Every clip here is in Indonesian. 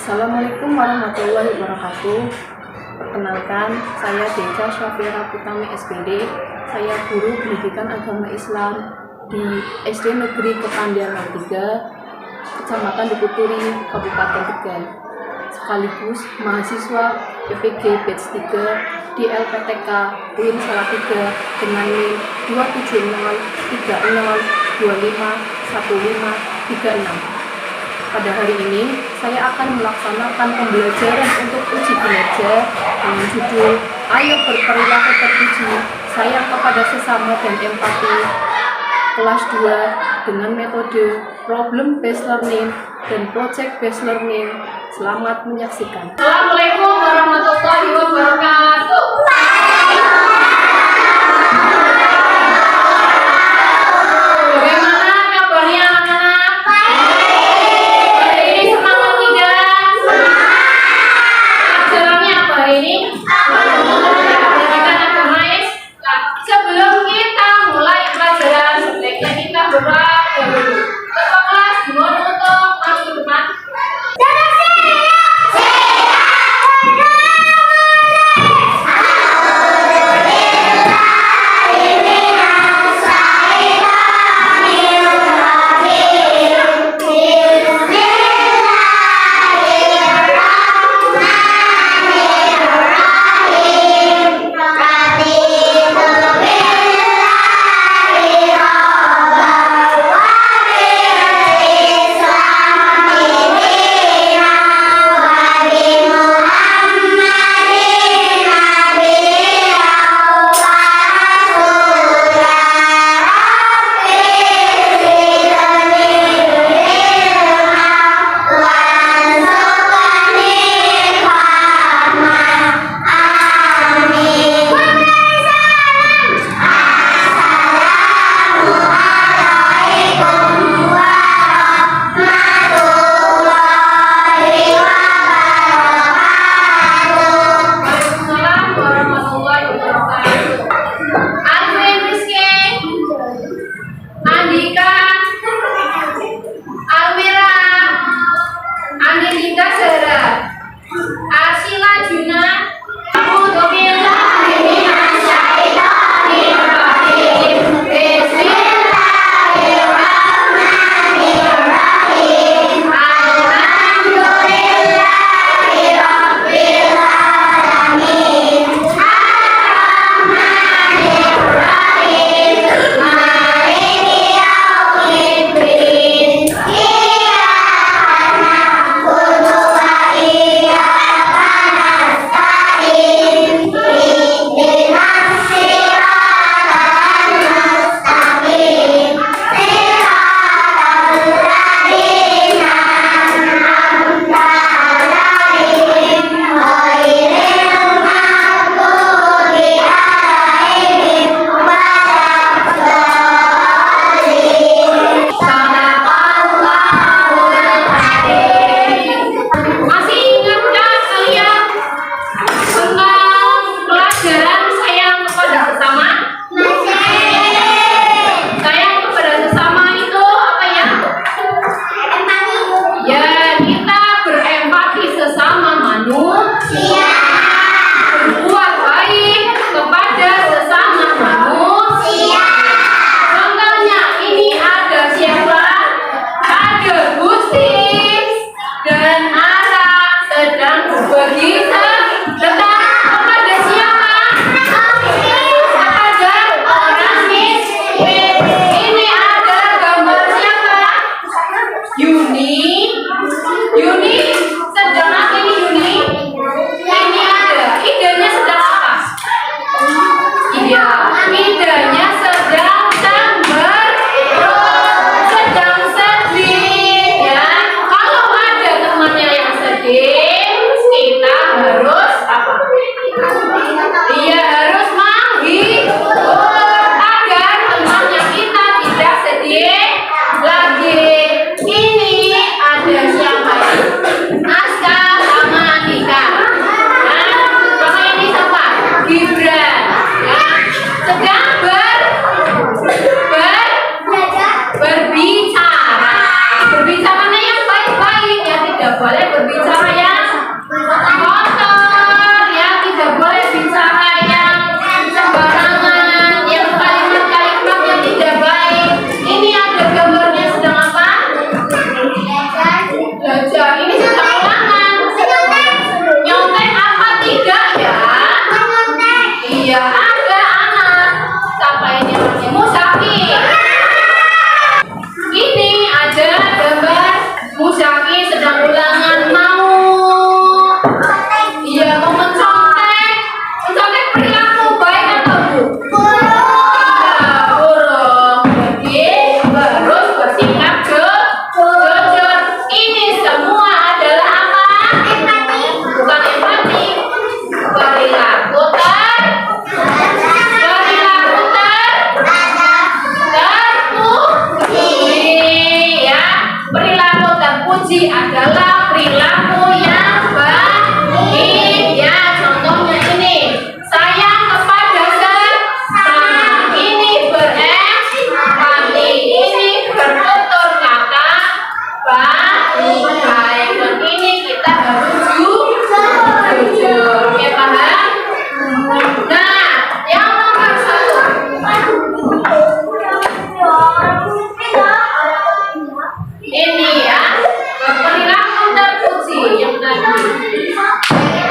Assalamualaikum warahmatullahi wabarakatuh. Perkenalkan, saya Deja Syafira Putami SPD. Saya guru pendidikan agama Islam di SD Negeri Kepandian 03, Kecamatan Dukuturi, Kabupaten Tegal. Sekaligus mahasiswa PPG Batch 3 di LPTK UIN Salatiga dengan NIM 27030251536. Pada hari ini, saya akan melaksanakan pembelajaran untuk uji kinerja dengan judul Ayo Berperilaku Terpuji, Sayang Kepada Sesama dan Empati, kelas 2 dengan metode Problem Based Learning dan Project Based Learning. Selamat menyaksikan. Assalamualaikum warahmatullahi wabarakatuh. Bagaimana kabarnya anak-anak? Hari ini semangat tidak? Pelajarannya apa hari ini? Pendidikan agama Islam. Sebelum kita mulai pelajaran, sebaiknya kita berdoa dulu. Ketua kelas dimohon untuk maju ke depan. terpuji adalah perilaku yang baik. Ya, contohnya ini. Sayang kepada sesama. Ini berempati. Ini bertutur kata baik. Dan ini kita harus jujur. Oke, paham? Nah, yang nomor 1. Ini ya, perilaku terpuji yang tadi.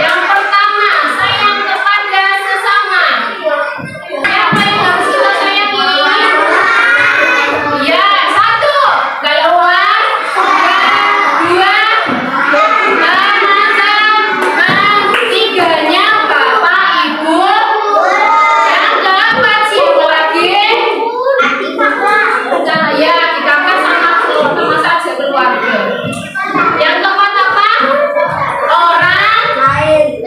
Yang pertama, sayang kepada sesama. Siapa yang harus kita sayangi? Ya, 1, galauan. 2, teman-teman. 3-nya bapak ibu. Yang keempat siapa lagi? Ya, dikatakan sama saja keluarga. Yang keempat apa? Orang lain.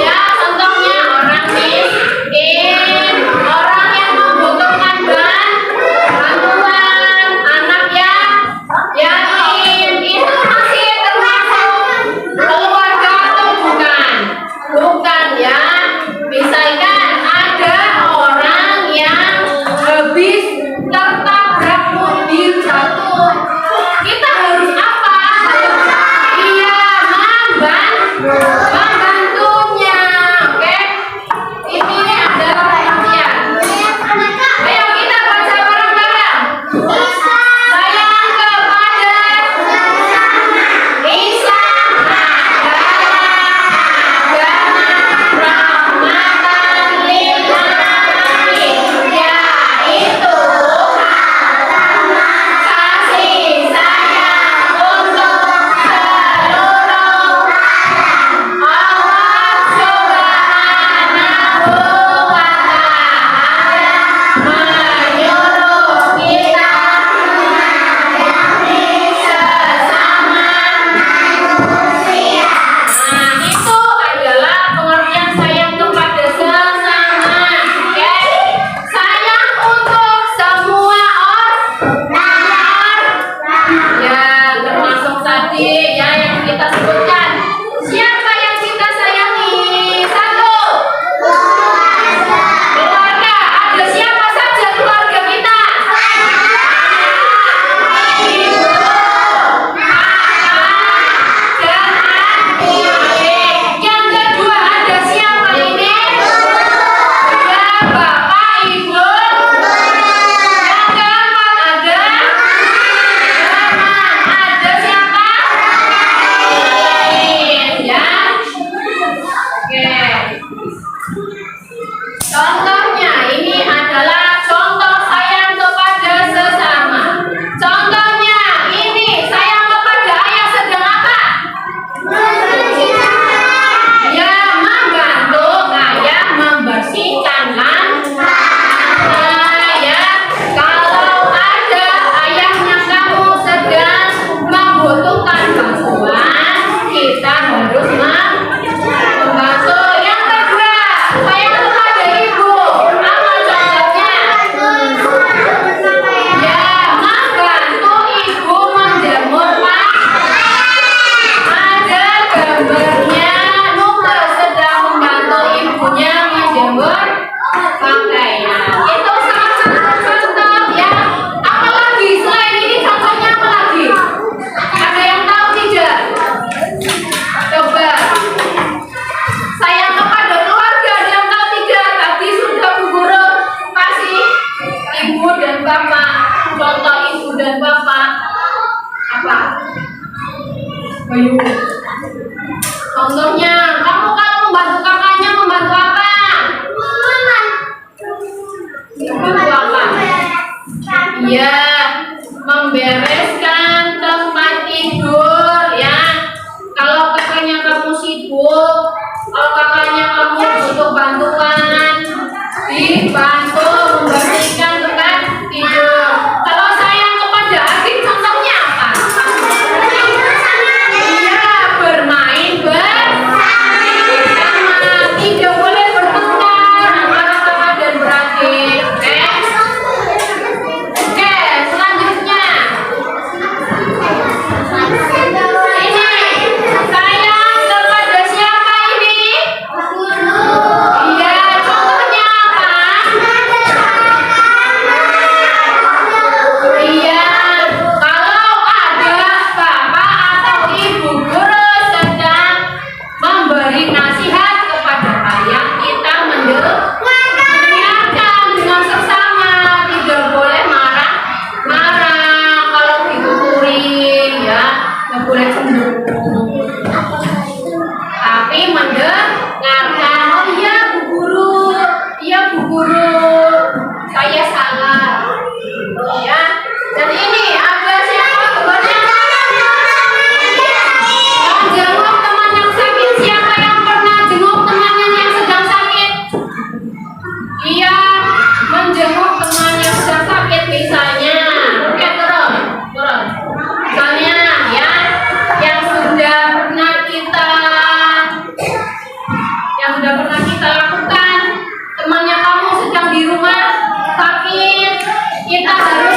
Ya, contohnya orang miskin, orang yang membutuhkan bantuan, anak yatim. Itu masih termasuk keluarga atau bukan? Bukan ya. Misalkan ada orang yang habis tertabrak mobil jatuh, kita harus apa? Iya, membantunya. Oke, ini adalah pengertian. Ayo kita baca bareng-bareng. Sayang kepada Isa rahmatan lil alamin, yaitu kasih sayang untuk seluruh Allah Subhanahu wa ta'ala menyuruh kita menyayangi sesama manusia. Nah, itu adalah pengertian sayang kepada sesama. Oke, sayang untuk semua orang. Ya, termasuk tadi ya yang kita sebutkan. Siapa yang kita sayangi? 1, keluarga. Ada siapa saja keluarga kita? Ibu, kakak, dan adik. Yang kedua ada siapa ini? Ada bapak, ibu. Yang keempat ada teman. Ada siapa? Ya. Oke. Contohnya ini adalah contoh sayang kepada sesama. Contohnya ini sayang kepada ayah sedang apa? Ya, membantu ayah membersihkan lantai. Ya, kalau ada ayahnya kamu sedang membutuhkan bantuan, kita harus membantu. Yang kedua, sayang kepada ibu. Apa contohnya? Ya, membantu ibu menjemur pakaian. Ada gambarnya, Nuka sedang membantu ibunya menjemur pakaian. Itu salah satu contoh ya. Apalagi selain ini contohnya apa lagi? Ada yang tahu tidak? Coba. Sayang kepada keluarga, ada yang tahu tidak? Tadi sudah Bu Guru kasih ibu dan bapak. Contoh ibu dan bapak apa? Ayo. Contohnya, kamu kalau membantu kakaknya membantu apa? Membantu apa? Iya, membereskan tempat tidur ya. Kalau kakaknya kamu sibuk, kalau kakaknya kamu butuh bantuan, dibantu membersihkan tempat tidur. Kalau sayang kepada adik, contohnya apa? Iya, bermain bersama. Tidak boleh bertengkar antara kakak dan beradik. Oke, selanjutnya kita harus